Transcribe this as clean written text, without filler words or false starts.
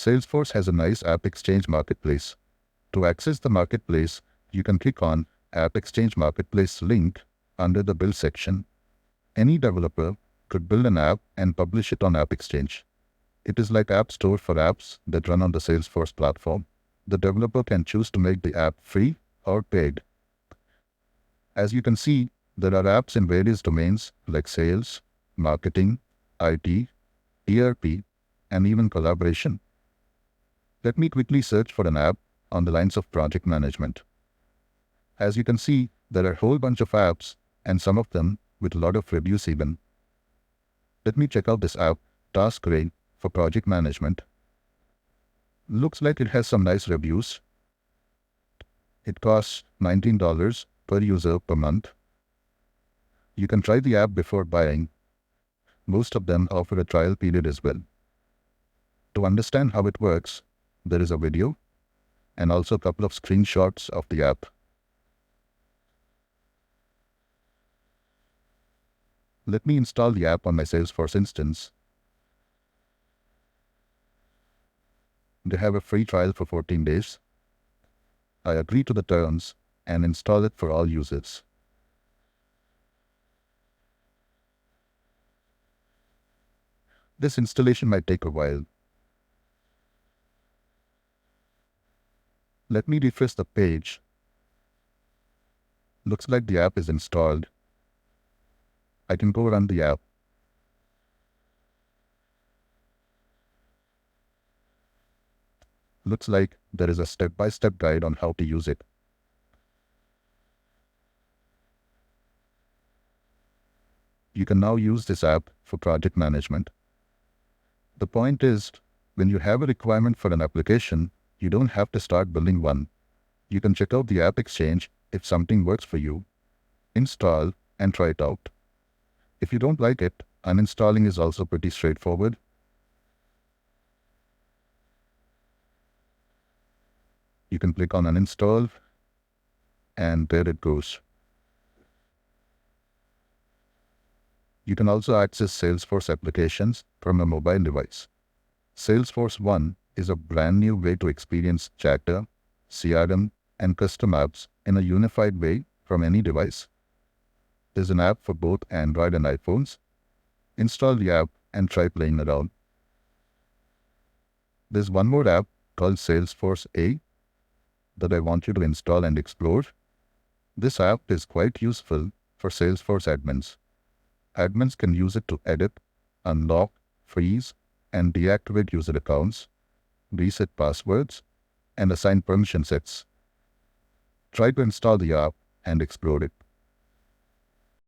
Salesforce has a nice AppExchange marketplace. To access the marketplace, you can click on AppExchange Marketplace link under the Build section. Any developer could build an app and publish it on AppExchange. It is like App Store for apps that run on the Salesforce platform. The developer can choose to make the app free or paid. As you can see, there are apps in various domains like sales, marketing, IT, ERP, and even collaboration. Let me quickly search for an app on the lines of project management. As you can see, there are a whole bunch of apps, and some of them with a lot of reviews even. Let me check out this app, TaskRail, for project management. Looks like it has some nice reviews. It costs $19 per user per month. You can try the app before buying. Most of them offer a trial period as well. To understand how it works, there is a video and also a couple of screenshots of the app. Let me install the app on my Salesforce instance. They have a free trial for 14 days. I agree to the terms and install it for all users. This installation might take a while. Let me refresh the page. Looks like the app is installed. I can go run the app. Looks like there is a step-by-step guide on how to use it. You can now use this app for project management. The point is, when you have a requirement for an application, you don't have to start building one. You can check out the AppExchange if something works for you, install, and try it out. If you don't like it, uninstalling is also pretty straightforward. You can click on uninstall, and there it goes. You can also access Salesforce applications from a mobile device. Salesforce One is a brand new way to experience Chatter, CRM, and custom apps in a unified way from any device. There's an app for both Android and iPhones. Install the app and try playing around. There's one more app called Salesforce A that I want you to install and explore. This app is quite useful for Salesforce admins. Admins can use it to edit, unlock, freeze, and deactivate user accounts, reset passwords, and assign permission sets. Try to install the app and explore it.